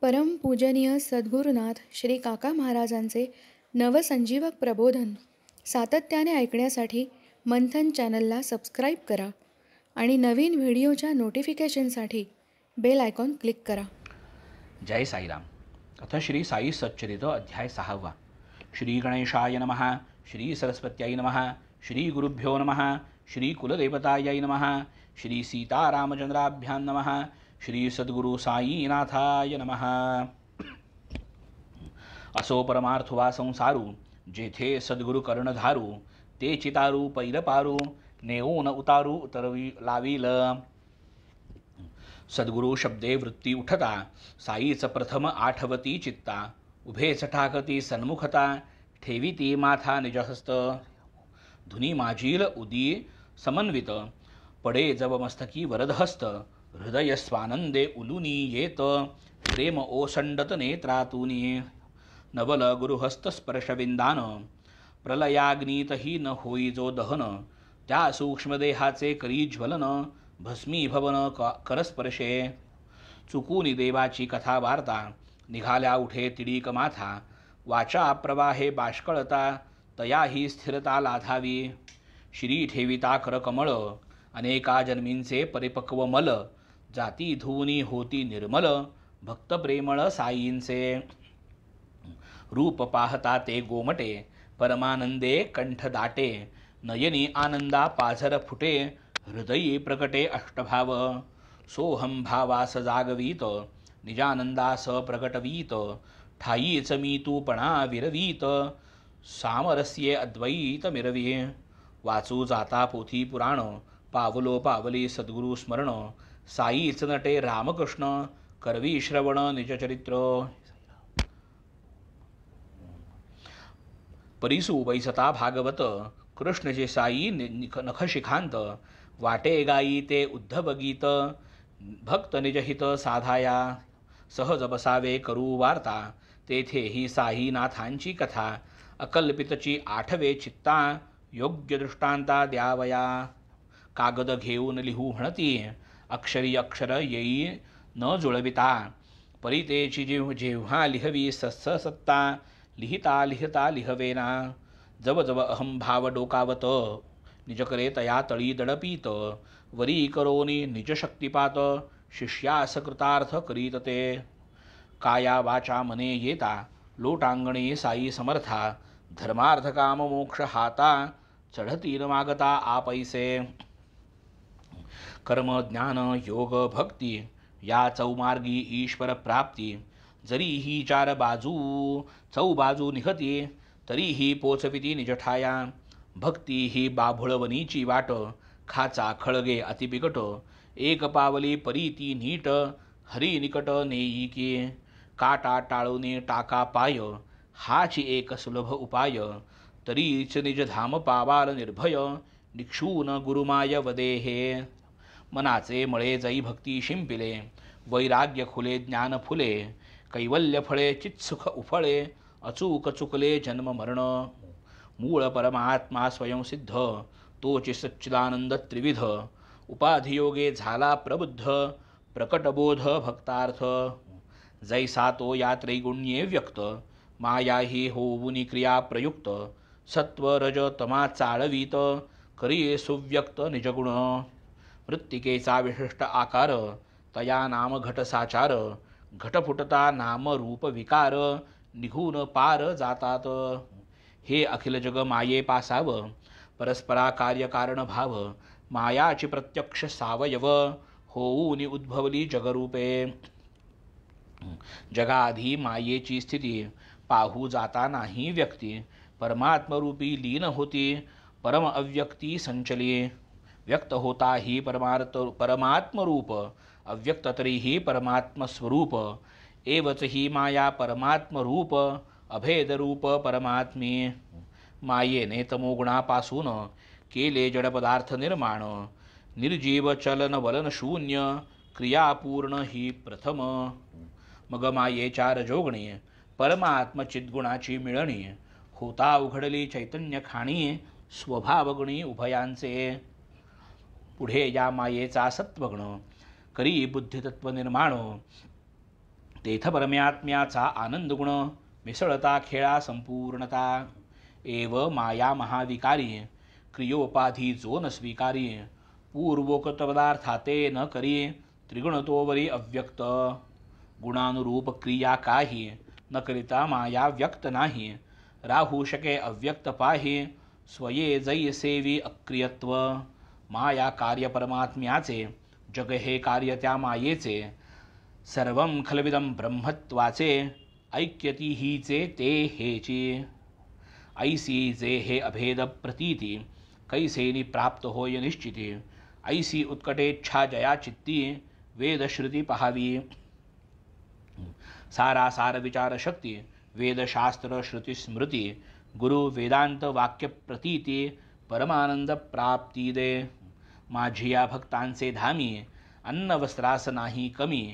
परमपूजनीय सद्गुरुनाथ श्री काका महाराजांचे नवसंजीवक प्रबोधन सातत्याने ऐकण्यासाठी मंथन चॅनलला सबस्क्राईब करा आणि नवीन व्हिडिओच्या नोटिफिकेशनसाठी बेल आयकॉन क्लिक करा. जय साईराम. अथ श्री साई सच्चरित अध्याय 6. श्री गणेशाय नमः. श्री सरस्वत्यै नमः. श्री गुरुभ्यो नमः. श्री कुलदेवतायै नमः. श्री सीतारामचंद्राभ्यां नमः. श्री सद्गुरु साईनाथाय नमः. असो परमार्थवा संसारू, जेथे सद्गुरु कर्णधारू, ते चितारू पैलपारू, नेऊन उतारू उतरवी लावील. सद्गुरु शब्दे वृत्ती उठता, साईच प्रथम आठवती चित्ता. उभे सठाकती सन्मुखता, ठेविती माथा निजहस्त. धुनी माजील उदी समन्वित, पडे जब मस्तकी वरदहस्त. हृदय स्वानंदे उलुनी येत, प्रेम ओसंडत नेत्रातूनी. नवल गुरुहस्त स्पर्शविंदान, प्रलयाग्नीतही न होई जो दहन. त्या सूक्ष्मदेहाचे करी ज्वलन, भस्मी भवन करस्पर्शे. चुकूनी देवाची कथा वार्ता, निघाल्या उठे तिडीक माथा. वाचा प्रवाहे बाष्कळता, तयाही स्थिरता लाधावी. श्री ठेविता करकमळ, अनेका जन्मींचे परिपक्व मल. जाती धुनी होती निर्मल, भक्त प्रेमळ साईंचे. रूप पाहता ते गोमटे, परमानंदे कंठ दाटे. नयनी आनंदा पाझर फुटे, हृदयी प्रकटे अष्टभाव. सोहम भावास जागवीत, निजानंदास प्रकटवीत. ठाईच मी तूपणा विरवीत, सामरस्ये अद्वैत मिरवी. वाचू जाता पोथी पुराण, पावलो पावली सद्गुरु स्मरण. साईच नटे रामकृष्ण, करवी श्रवण निजचरित्र. परिसु बैसता भागवत, कृष्ण जे साई नखशिखांत. वाटे गाई ते उद्धव गीत, भक्त निजहित साधाया. सहज बसावे करू वार्ता, तेथे ही साईनाथांची कथा. अकल्पितची आठवे चित्ता, योग्य दृष्टांता द्यावया. कागद घेऊन लिहू म्हणती, अक्षरी अक्षर येई न जुळविता. परितेची जेव्हा लिहवी सत्ता, लिहिता लिहिता लिहवेना. जव जव अहम भाव डोकावत, निजकरे तया तळी दडपीत. वरी करोनी निज शक्तिपात, शिष्यास कृतार्थ करीत ते. काया वाचा मने येता, लोटांगणे साई समर्था. धर्मार्थ काम मोक्ष हाता, चढती न मागता आपैसे. कर्म ज्ञान योग भक्ती, या चौमार्गी ईश्वर प्राप्ती. जरी ही चार बाजू चौबाजू निहती, तरीही पोचविती निजठाया. भक्ती ही बाभुळवनीची वाट, खाचा खळगे अतिबिकट. एक पावली परीती नीट, हरी निकट नेई की. काटा टाळूनी टाका पाय, हाची एक सुलभ उपाय. तरीच निज धाम पावाल निर्भय, निक्षून गुरुमाय वदेहे. मनाचे मळे जै भक्ती शिंपिले, वैराग्य खुले ज्ञान फुले. कैवल्य फळे चित्सुख उफळे, अचूक चुकले जन्म मरण. मूळ परमात्मा स्वयंसिद्ध, तोची सच्चिदानंद त्रिविध. उपाधियोगे झाला प्रबुद्ध, प्रकटबोध भक्तार्थ. जैसा तो या त्रैगुण्ये व्यक्त, माया ही होऊनी क्रिया प्रयुक्त. सत्व रज तमा चाळवीत, करी सुव्यक्त निजगुण. मृत्तिकेचा विशिष्ट आकार, तया नाम घट साचार. घट फुटता नाम रूप विकार, निघून पार जातात. हे अखिल जग माये पासाव, परस्परा कार्य कारण भाव. मायाची प्रत्यक्ष सावयव, होऊनी उद्भवली जगरूपे. जगाधी मायेची स्थिती, पाहू जाता नाही व्यक्ती. परमात्मरूपी लीन होती, परम अव्यक्ती संचली. व्यक्त होता ही परमात्मरूप, अव्यक्त तरीही परमात्मस्वरूप. एवच ही माया परमात्मरूप, अभेदरूप परमात्मी. मायेने तमोगुणापासून केले जडपदार्थ निर्माण. निर्जीव चलन वलन शून्य, क्रियापूर्ण ही प्रथम. मग मायेच्या रजोगणी, परमात्मचिद्गुणाची मिळणी. होता उघडली चैतन्य खाणी, स्वभावगुणी उभयांचे. पुढे या मायेचा सत्वगुण, करी बुद्धितत्व निर्माण. तेथ परमात्म्याचा आनंदगुण मिसळता खेळा संपूर्णता एव माया महाविकारी क्रियोपाधी जो न स्वीकारी पूर्वोक्त पदार्थाते न करी त्रिगुणतोवरी अव्यक्त गुणानुरूप क्रिया काही न करिता माया व्यक्त नाही राहू शके अव्यक्त पाही स्वये जै सेवी अक्रियत्व माया कार्य परमात्म्याचे जग हे कार्य त्या मायेचे सर्वं खलविदं ब्रह्मत्वाचे ऐक्यती हीचे ते हेची ऐसी जे हे अभेद प्रतीती कैसेनी प्राप्त होय निश्चिती ऐसी उत्कटेच्छा जया चित्ती वेदश्रुती पहावी सारासार विचार शक्ती वेदशास्त्र श्रुती स्मृती गुरु वेदांत वाक्य प्रतीती परमानंद प्राप्ती दे माझिया भक्तांचे धामी अन्न वस्त्रास नाही कमी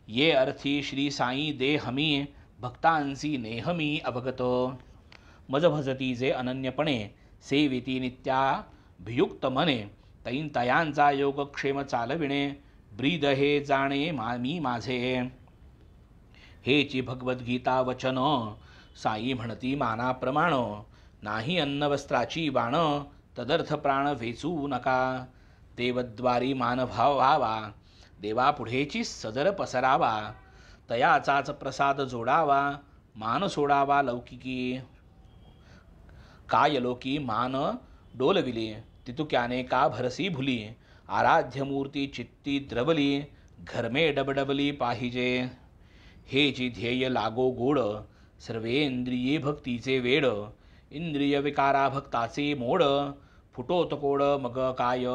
ये अर्थी श्री साई दे हमी भक्तांसी नेहमी अवगत मज भजती जे अनन्यपणे सेविती नित्याभियुक्त मने तयांचा योगक्षेम चालविणे ब्रीद हे जाणे मी माझे हेची भगवद्गीता वचन साई म्हणती मानाप्रमाण नाही अन्न वस्त्राची बाण तदर्थ प्राण वेचू नका देवद्वारी मानभाव व्हावा देवापुढेची सदर पसरावा तयाचाच प्रसाद जोडावा मान सोडावा लौकिकी काय लोकी मान डोलविली तितुक्याने का भरसी भुली आराध्य मूर्ती चित्ती द्रवली घरमे डबडबली पाहिजे हे जी ध्येय लागो गोड सर्वेंद्रिये भक्तीचे वेड इंद्रिय विकारा भक्ताचे मोड फुटोत कोड मग काय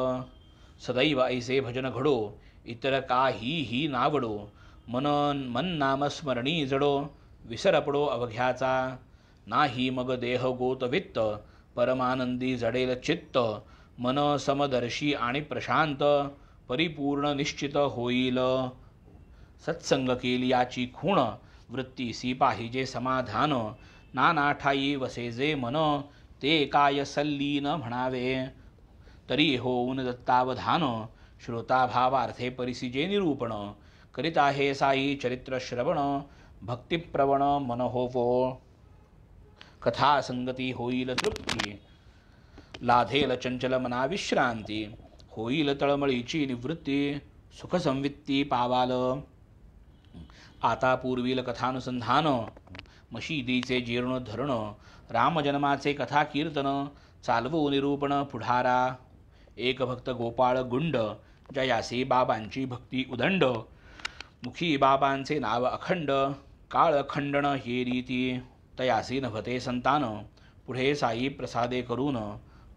सदैव ऐसे भजन घडो इतर काही नावडो मन नामस्मरणी जडो विसर पडो अवघ्याचा नाही मग देह गोत वित्त परमानंदी जडेल चित्त मन समदर्शी आणि प्रशांत परिपूर्ण निश्चित होईल सत्संग केली याची खूण वृत्तीसी पाहिजे समाधान नाना ठाई वसे जे मन ते काय सल्लीन म्हणावे तरी होऊन दत्तावधान श्रोता भावार्थे परिसिजे निरूपण करीत आहे साई चरित्र श्रवण भक्तिप्रवण मन होवो कथा संगती होईल तृप्ती लाधेल चंचल मना विश्रांती होईल तळमळीची निवृत्ती सुख संवित्ती पावाल आता पूर्वील कथानुसंधान मशिदीचे जीर्ण धरण रामजन्माचे कथा कीर्तन चालवू निरूपण पुढारा एक भक्त गोपाळ गुंड जयासी बाबांची भक्ती उदंड मुखी बाबांचे नाव अखंड काळ खंडण हे रीती तयासी नभते संतान पुढे साई प्रसादे करून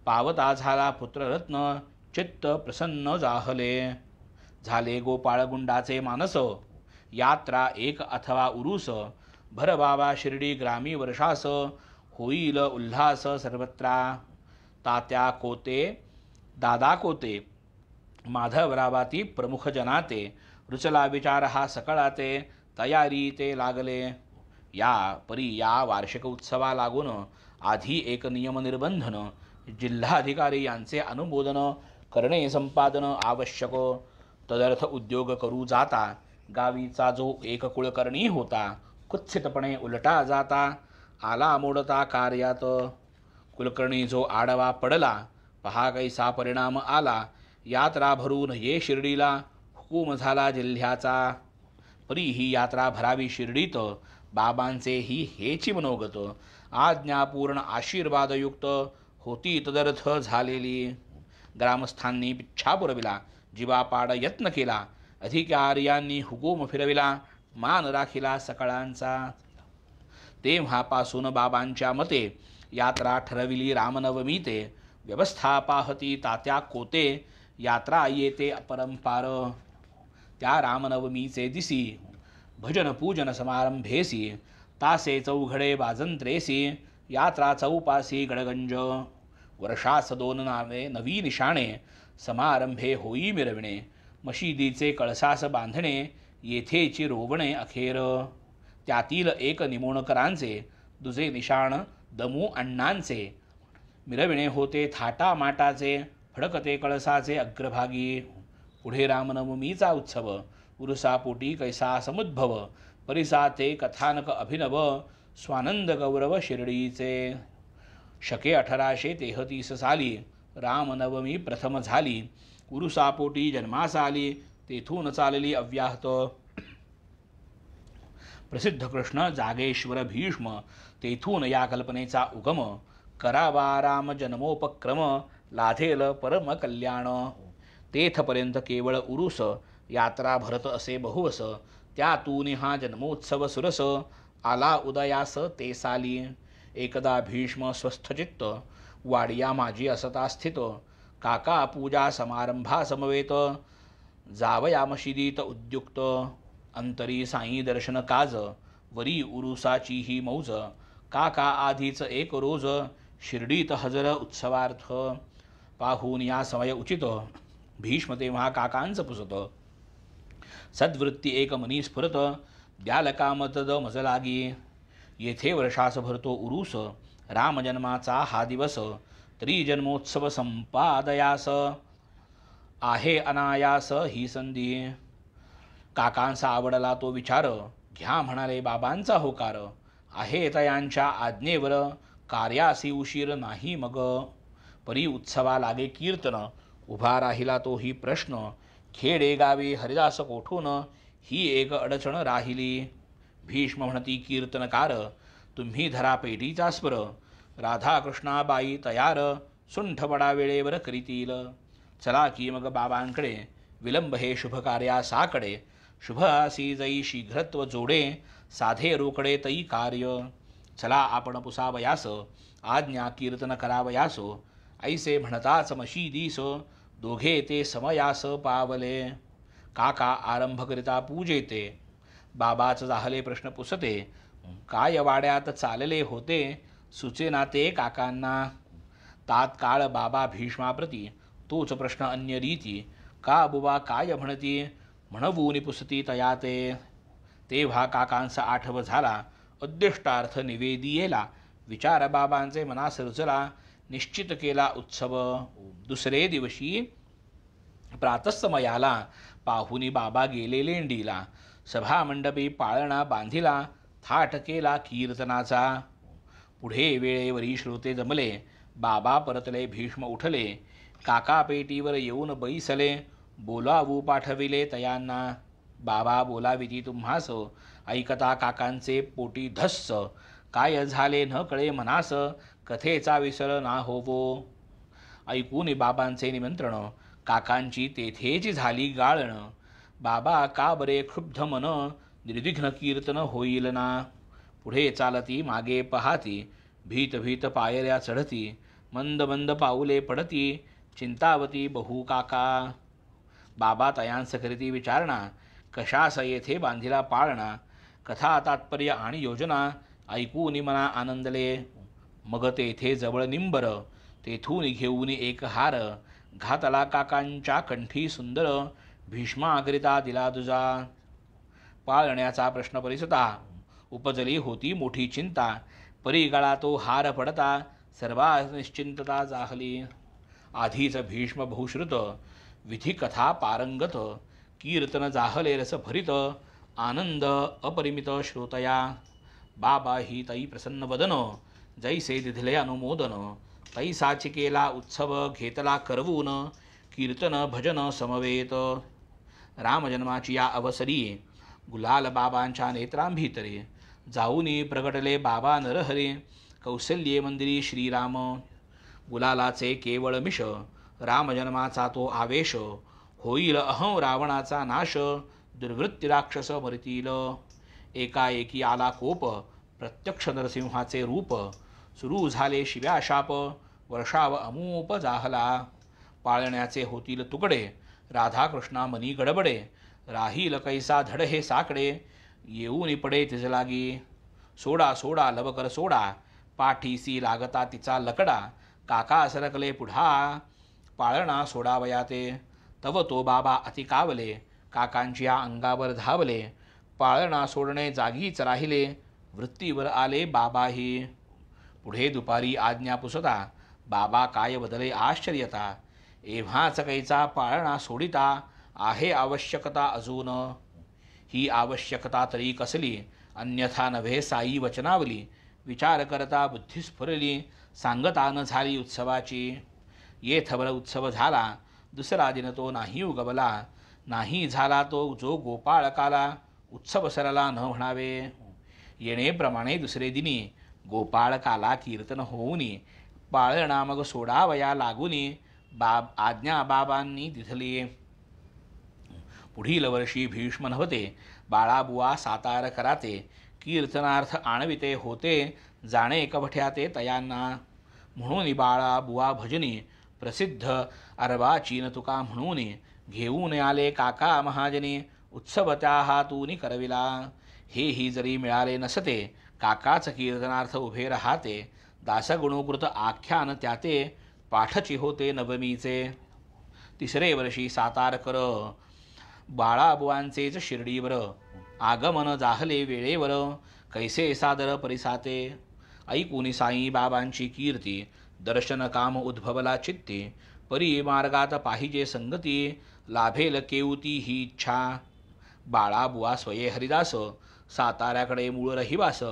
पावता झाला पुत्ररत्न चित्त प्रसन्न जाहले झाले गोपाळगुंडाचे मानस यात्रा एक अथवा उरूस भरबाबा शिर्डी ग्रामी वर्षास होईल उल्हास सर्वत्रा तात्या कोते दादा कोते माधवरावाती प्रमुख जनाते रुचला विचार हा सकळाते तयारी ते लागले या परी या वार्षिक उत्सवा लागून आधी एक नियम निर्बंधन जिल्हाधिकारी यांचे अनुमोदन करणे संपादन आवश्यक तदर्थ उद्योग करू जाता गावीचा जो एक कुळकर्णी होता कुत्सितपणे उलटा जाता आला मोडता कार्यात कुलकर्णी जो आडवा पडला पहा कैसा परिणाम आला यात्रा भरून ये शिर्डीला हुकूम झाला जिल्ह्याचा परी ही यात्रा भरावी शिर्डीत बाबांचे ही हेची मनोगत आज्ञापूर्ण आशीर्वादयुक्त होती तदर्थ झालेली ग्रामस्थांनी पिच्छा पुरविला जीवापाड यत्न केला अधिकार्यांनी हुकूम फिरविला मान राखिला सकळांचा तेव्हापासून बाबांच्या मते यात्रा ठरविली रामनवमी ते व्यवस्था पाहती तात्या कोते यात्रा येते अपरंपार त्या रामनवमीचे दिसी भजन पूजन समारंभेसी तासे चौघडे वाजंत्रेसी यात्रा चौपासी गडगंज वर्षास 2 नावे नवी निशाणे समारंभे होई मिरविणे मशिदीचे कळसास बांधणे येथेची रोवणे अखेर त्यातील एक निमोणकरांचे दुजे निशाण दमू अण्णांचे मिरविणे होते थाटा माटाचे फडकते कळसाचे अग्रभागी पुढे रामनवमीचा उत्सव उरुसापोटी कैसा समुद्भव परिसाते कथानक अभिनव स्वानंद गौरव शिर्डीचे. शके 1833 साली रामनवमी प्रथम झाली. उरुसापोटी जन्मास आली. तेथून चालली अव्याहत. प्रसिद्ध कृष्ण जागेश्वर भीष्म तेथून या कल्पनेचा उगम. करावा राम जन्मोपक्रम लाधेल परम कल्याण. तेथपर्यंत केवळ उरुस यात्रा भरत असे बहुवस. त्यातून हा जन्मोत्सव सुरस आला उदयास ते साली. एकदा भीष्म स्वस्थचित्त वाडिया माझी असता स्थित. काका पूजा समारंभा समवेत जावयामशिदीत उद्युक्त. अंतरी साई दर्शन काज वरी उरुसाची ही मौज. काका आधीच एक रोज शिर्डीत हजर उत्सवार्थ. पाहून या समय उचित भीष्म तेव्हा काकांच पुसत. सद्वृत्ती एक मनी स्फुरत द्यालकामतद मज लागी. येथे वर्षास भरतो उरूस रामजन्माचा हा दिवस. त्रिजन्मोत्सव संपादयास आहे अनायास ही संधी. काकांचा आवडला तो विचार घ्या म्हणाले बाबांचा होकार. आहे तयांच्या आज्ञेवर कार्यासी उशीर नाही मग. परी उत्सवा लागे कीर्तन उभा राहिला तोही प्रश्न. खेडे गावी हरिदास कोठून ही एक अडचण राहिली. भीष्म म्हणती कीर्तनकार तुम्ही धरा पेटीचा स्वर. राधाकृष्णाबाई तयार सुंठ बडा वेळेवर करीतील. चला की मग बाबांकडे विलंब हे शुभ कार्यासाकडे. शुभ आसी जई शीघ्रत्व जोडे साधे रोकडे तई कार्य. चला आपण पुसावयास आज्ञा कीर्तन करावयास. ऐसे म्हणताच मशिदीस दोघे ते समयास पावले. काका आरंभ करिता पूजेते बाबाच जाहले प्रश्न पुसते. काय वाड्यात चालले होते सुचेना ते काकांना. तात्काळ बाबा भीष्माप्रती तोच प्रश्न अन्य रीती. का बुवा काय म्हणती म्हणवून पुसती तया ते. तेव्हा काकांचा आठव झाला उद्दिष्टार्थ निवेदियेला. विचार बाबांचे मनास रुचला निश्चित केला उत्सव. दुसरे दिवशी प्रातस्समयाला पाहुनी बाबा गेले लेंडीला. सभामंडपी पाळणा बांधिला थाट केला कीर्तनाचा. पुढे वेळेवरी श्रोते जमले बाबा परतले भीष्म उठले. काका पेटीवर येऊन बैसले बोलावू पाठविले तयांना. बाबा बोलाविती तुम्हास ऐकता काकांचे पोटी धस्स. काय झाले न कळे मनास कथेचा विसर ना होवो. ऐकून बाबांचे निमंत्रण काकांची तेथेची झाली गाळण. बाबा का बरे क्षुब्ध मन निर्विघ्न कीर्तन होईल ना. पुढे चालती मागे पहाती भीत भीत पायऱ्या चढती. मंद मंद पाऊले पडती चिंतावती बहु काका. बाबा तयांस करीती विचारणा कशास येथे बांधिला पाळणा. कथा तात्पर्य आणि योजना ऐकून मना आनंदले. मग तेथे जवळ निंबर तेथून घेऊन एक हार. घातला काकांच्या कंठी सुंदर भीष्माकरिता दिला दुजा. पाळण्याचा प्रश्न परिसता उपजली होती मोठी चिंता. परी गळा तो हार पडता सर्वा निश्चिंतता जाहली. आधीच भीष्म बहुश्रुत विधी कथा पारंगत. कीर्तन जाहले रस भरित आनंद अपरिमित श्रोतया. बाबा ही तई प्रसन्न वदन जैसे दिधले अनुमोदन. तैसाची केला उत्सव घेतला करवून कीर्तन भजन समवेत. रामजन्माची या अवसरी गुलाल बाबांच्या नेत्रांभितरे. जाऊनी प्रगटले बाबा नरहरे कौसल्ये मंदिरी श्रीराम. गुलालाचे केवळ मिश रामजन्माचा तो आवेश. होईल अहं रावणाचा नाश दुर्वृत्ती राक्षस मरतील. एकाएकी आला कोप प्रत्यक्ष नरसिंहाचे रूप. सुरू झाले शिव्या शाप वर्षाव अमूप जाहला. पाळण्याचे होतील तुकडे राधाकृष्णा मनी गडबडे. राहील कैसा धड हे साकडे येऊन पडे तिज लागी. सोडा सोडा लवकर सोडा पाठीसी लागता तिचा लकडा. काका सरकले पुढा पाळणा सोडावया ते. तव तो बाबा अति कावले काकांची या अंगावर धावले. पाळणा सोडणे जागीच राहिले वृत्तीवर आले बाबाही. पुढे दुपारी आज्ञा पुसता बाबा काय बदले आश्चर्यता. एव्हाच कैचा पाळणा सोडिता आहे आवश्यकता अजून. ही आवश्यकता तरी कसली, अन्यथा नव्हे साई वचनावली. विचार करता बुद्धी स्फुरली, सांगता न झाली उत्सवाची. येथवर उत्सव झाला, दुसरा दिन तो नाही उगवला. नाही झाला तो जो गोपाळकाला, उत्सव सरला न म्हणावे. येणेप्रमाणे दुसरे दिनी गोपाळकाला कीर्तन होऊनी, पाळणा मग सोडावया लागुनी. आज्ञा बाबांनी दिधली. पुढील वर्षी भीष्म नव्हते, बाळाबुवा सातार कराते. कीर्तनार्थ आणविते होते, जाणे कवठ्याते तयांना. म्हणून बाळाबुवा भजनी, प्रसिद्ध अर्वाचीन तुका म्हणून. घेऊन आले काका महाजनी, उत्सव त्या हातूनी करविला. हेही जरी मिळाले नसते, काकाच कीर्तनार्थ उभे राहते. दासगुणोकृत आख्यान त्याते, पाठची होते नवमीचे. तिसरे वर्षी सातार कर, बाळाबुवांचेच शिर्डीवर. आगमन जाहले वेळेवर, कैसे सादर परिसाते. ऐकून साई बाबांची कीर्ती, दर्शन काम उद्भवला चित्ती. परी मार्गात पाहिजे संगती, लाभेल केवती ही इच्छा. बाळाबुवा स्वये हरिदास, साताऱ्याकडे मूळ रहिवास.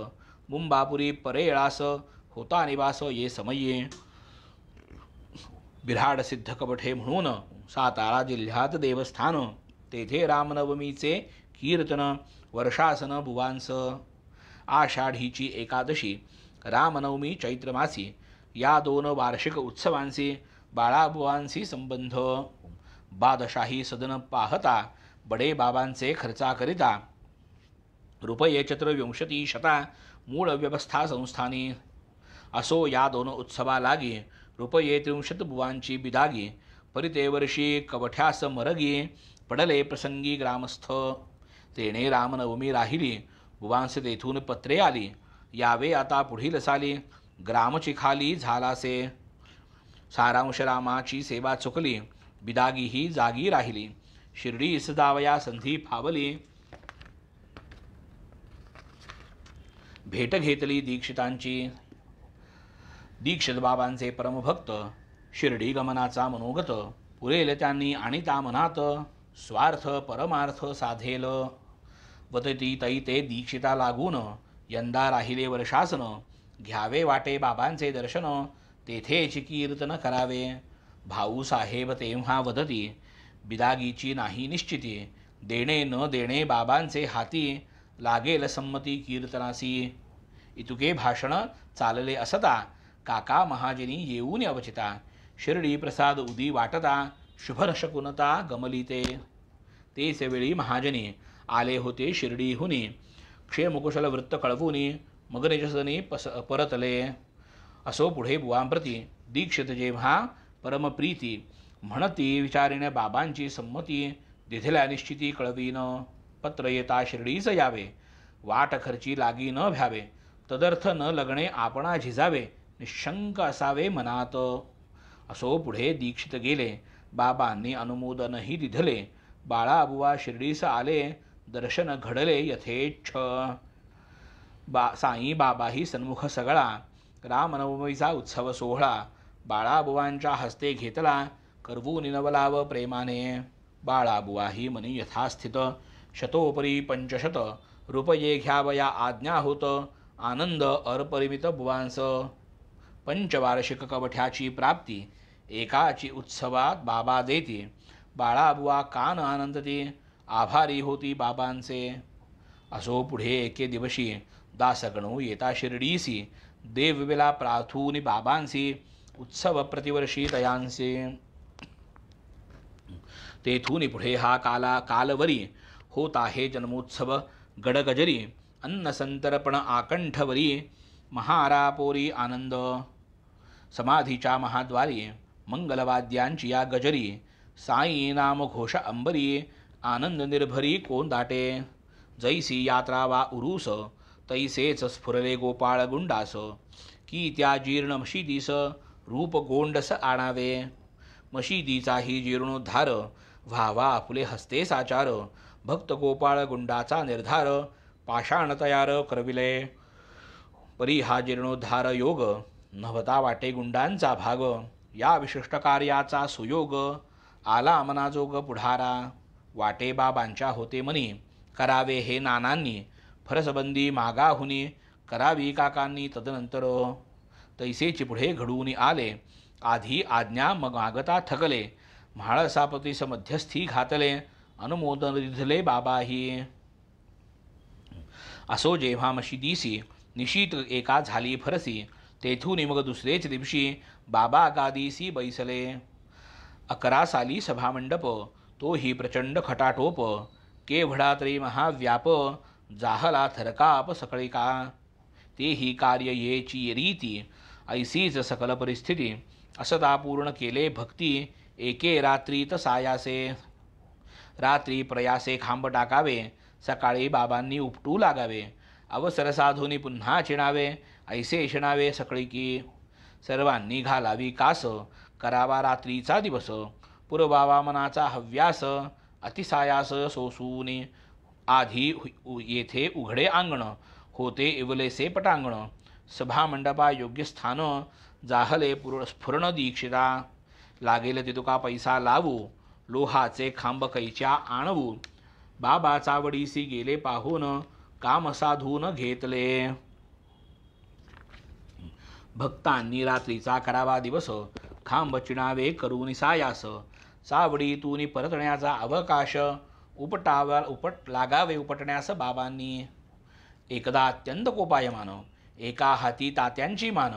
मुंबापुरी परेळास, होता निवास ये समये. बिऱ्हाड सिद्ध कवठे म्हणून, सातारा जिल्ह्यात देवस्थान. तेथे रामनवमीचे कीर्तन, वर्षासन बुवांस. आषाढीची एकादशी, रामनवमी चैत्रमासी, या दोन वार्षिक उत्सवांशी बाळाबुवांशी संबंध. बादशाही सदन पाहता, बडे बाबांचे खर्चा करिता. रुपये चतुर्विंशतिशता, मूळ व्यवस्था संस्थानी. असो या दोन उत्सवा लागी, रुपये 63 बुवांची बिदागी. परिते वर्षी कवठ्यास मरगी, पडले प्रसंगी ग्रामस्थ. तेणे रामनवमी राहिली, बुवांस तेथून पत्रे आली. यावे आता पुढील साली, ग्रामची खाली झालासे. सारांश रामाची सेवा चुकली, बिदागी ही जागी राहिली. शिर्डीस जावया संधी फावली, भेट घेतली दीक्षितांची. दीक्षित बाबांचे परमभक्त, शिर्डी गमनाचा मनोगत. पुरेल त्यांनी आणिता मनात, स्वार्थ परमार्थ साधेल. वदती तै ते दीक्षिता लागून, यंदा राहिले वर्षासन. घ्यावे वाटे बाबांचे दर्शन, तेथेच कीर्तन करावे. भाऊ साहेब तेव्हा वदती, बिदागीची नाही निश्चिती. देणे न देणे बाबांचे हाती, लागेल संमती कीर्तनासी. इतुके भाषण चालले असता, काका महाजनी येऊन अवचिता. शिर्डी प्रसाद उदी वाटता, शुभशकुनता गमली ते. तेच वेळी महाजनी आले होते शिर्डीहुनी. क्षेमकुशल वृत्त कळवूनी, मग निजसनी परतले. असो पुढे बुवांप्रती दीक्षित जेव्हा परमप्रीती. म्हणती विचारिणे बाबांची संमती, दिधल्या निश्चिती कळवीन. पत्र येता शिर्डीस यावे, वाट खर्ची लागी न भ्यावे. तदर्थ न लगणे आपणा झिजावे, निशंक असावे मनात. असो पुढे दीक्षित गेले, बाबांनी अनुमोदनही दिधले. बाळाबुवा शिर्डीस आले, दर्शन घडले यथेच्छ. साई बाबाही सन्मुख सगळा, रामनवमीचा उत्सव सोहळा. बाळाबुवांच्या हस्ते घेतला, करवून नवलाव प्रेमाने. बाळाबुवाही मनी यथास्थित, शतोपरी 500 रुपये घ्यावया आज्ञा होत. आनंद अपरिमित बुवांस. पंचवार्षिक कवठ्याची प्राप्ती, एकाची उत्सवात बाबा देती. बाळाबुवा कान आनंदती, आभारी होती बाबांचे. असो पुढे एके दिवशी, दासगणू येता शिर्डीसी. देवविला प्रार्थूनी बाबांसी, उत्सव प्रतिवर्षी तयांसी. तेथून पुढे हा कालवरी, होत आहे जन्मोत्सव गडगजरी. अन्न संतर्पण आकंठवरी, महारापोरी आनंद. समाधीच्या महाद्वारी, मंगलवाद्यांची या गजरी. साई नाम घोष अंबरी, आनंद निर्भरी कोण दाटे. जैसी यात्रा वा उरूस, तैसेच स्फुरले गोपाळ गुंडास. की त्या जीर्ण मशिदीस, रूप गोंडस आणावे. मशिदीचाही जीर्णोद्धार, व्हावा फुले हस्ते साचार. भक्त गोपाळ गुंडाचा निर्धार, पाषाण तयार करविले. परी हा जीर्णोद्धार योग, नव्हता वाटे गुंडांचा भाग. या विशिष्ट कार्याचा सुयोग, आला मनाजोग पुढारा. वाटे बाबांच्या होते मनी, करावे हे नानांनी, फरसबंदी मागाहुनी करावी काकांनी तदनंतर. तैसेची पुढे घडून आले, आधी आज्ञा मग मागता थकले. म्हाळसापतीस मध्यस्थी घातले, अनुमोदन दिधले बाबाही. असो जेव्हा मशिदीसी निशीत एका झाली फरसी, तेथून मग दुसरेच दिवशी बाबा गादीसी बैसले. 11 साली सभामंडप, तोही प्रचंड खटाटोप. केवढा तरी महाव्याप, जाहला थरकाप सकळिका. तेही कार्य येची रीती, ऐसीच सकल परिस्थिती. असता पूर्ण केले भक्ती, एके रात्रीत सायासे. रात्री प्रयासे खांब टाकावे, सकाळी बाबांनी उपटू लागावे. अवसर साधूनी पुन्हा चिणावे, ऐसे शिणावे सकळीकी. सर्वांनी घालावी कास, करावा रात्रीचा दिवस. पुरवावा मनाचा हव्यास, अतिसायास सोसूनी. आधी येथे उघडे अंगण, होते इवलेसे पटांगण. सभामंडपा योग्य स्थान, जाहले स्फुरण दीक्षिता. लागेल तितुका पैसा लावू, लोहाचे खांब कैच्या आणवू. बाबा चावडीसी गेले पाहून, काम साधून घेतले. भक्तांनी रात्रीचा करावा दिवस, खांब चिणावे करून सायास. चावडीतून परतण्याचा अवकाश, उपट लागावे उपटण्यास बाबांनी. एकदा अत्यंत कोपायमान, एका हाती तात्यांची मान.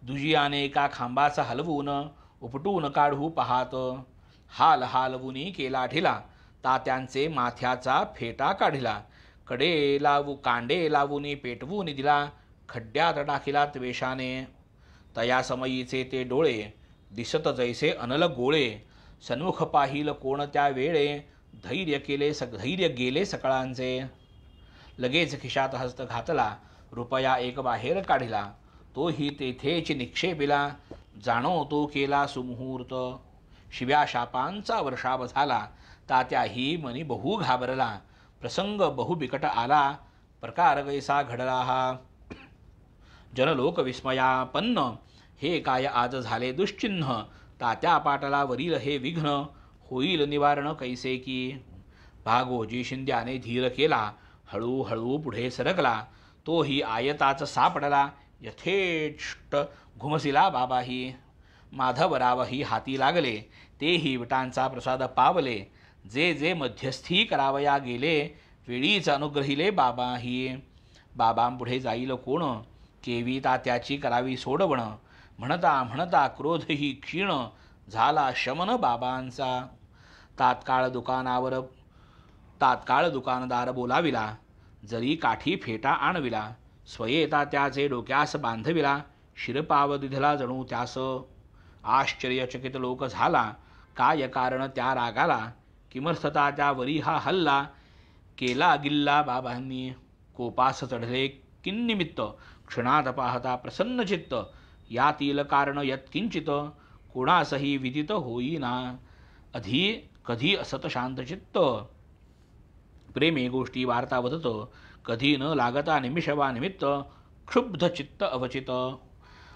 दुजियाने एका खांबाचा हलवून, उपटून काढू पाहात. हाल हालवूनी केला ढिला, तात्यांचे माथ्याचा फेटा काढिला. कांडे लावून पेटवून दिला, खड्ड्यात टाकिला त्वेषाने. तया समयीचे ते डोळे, दिसत जैसे अनल गोळे. सन्मुख पाहिल कोणत्या वेळे, धैर्य गेले सकळांचे. लगेच खिशात हस्त घातला, रुपया एक बाहेर काढिला. तोही तेथेच निक्षेपिला, जाणो तो केला सुमुहूर्त. शिव्या शापांचा वर्षाव झाला, तात्याही मनी बहु घाबरला. प्रसंग बहु बिकट आला, प्रकार कैसा घडला हा. जनलोक विस्मयापन्न, हे काय आज झाले दुश्चिन्ह. तात्या पाटला वरील हे विघ्न, होईल निवारण कैसे की. भागोजी शिंद्याने धीर केला, हळूहळू पुढे सरकला. तोही आयताच सापडला, यथेष्ट घुमसिला बाबाही. माधवरावही हाती लागले, तेही विटांचा प्रसाद पावले. जे जे मध्यस्थी करावया गेले, वेळीच अनुग्रहिले बाबाही. बाबांपुढे जाईल कोण, केवी तात्याची करावी सोडवण. म्हणता म्हणता क्रोधही क्षीण, झाला शमन बाबांचा. तात्काळ दुकानदार बोलाविला, जरी काठी फेटा आणविला. स्वये तात्याचे डोक्यास बांधविला, शिरपाव दिधला जणू त्यास. आश्चर्यचकित लोक झाला, काय कारण त्या रागाला. किमर्थता त्यावरी हा हल्ला, केला गिल्ला बाबांनी. कोपास चढले किन्निमित्त, क्षणात पाहता प्रसन्न चित्त. यातील कारण यत्किंचित, कोणासही विदित होईना. कधी असत शांतचित्त, प्रेमे गोष्टी वार्ता वदत. कधी न लागता निमिषवा निमित्त, क्षुब्ध चित्त अवचित.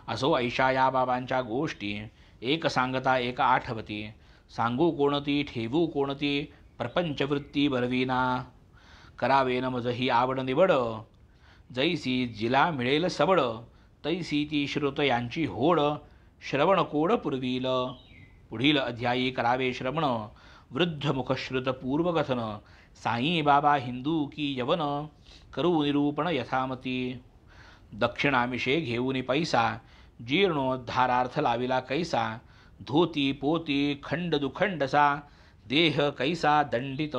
असो ऐशा या बाबांच्या गोष्टी, एक सांगता एक आठवती. सांगू कोणती ठेवू कोणती, प्रपंचवृत्ती बरविना. करावे न मजही आवड निवड, जैसी जिला मिळेल सबड. तैसी ती श्रुत यांची होड, श्रवण कोड पुरविल. पुढील अध्यायी करावे श्रवण, वृद्ध मुखश्रुत पूर्वकथन. साई बाबा हिंदू की यवन, करू निरूपण यथामती. दक्षिणामिषे घेऊन पैसा, जीर्णोद्धारार्थ लाविला कैसा. धोती पोती खंड दुखंडसा, देह कैसा दंडित.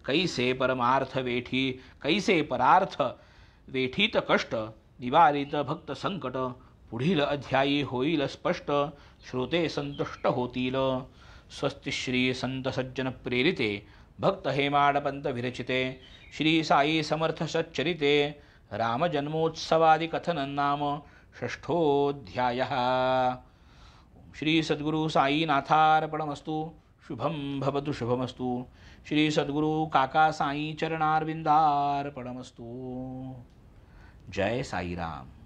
कैसे परमार्थ वेठी, कैसे परार्थ वेठीत कष्ट. निवारित भक्त संकट, पुढील अध्यायी होईल स्पष्ट. श्रोते संतुष्ट होतील. स्वस्ति श्री संत सज्जन प्रेरिते, भक्त हेमाडपंत विरचिते. श्री साई समर्थ सच्चरिते, रामजन्मोत्सवादि कथनं नाम षष्ठोऽध्यायः. श्री सद्गुरु साईनाथार्पणमस्तु. शुभं भवतु शुभमस्तु. श्री सद्गुरु काका साई चरणारविंदार्पणमस्तु. जय साईराम.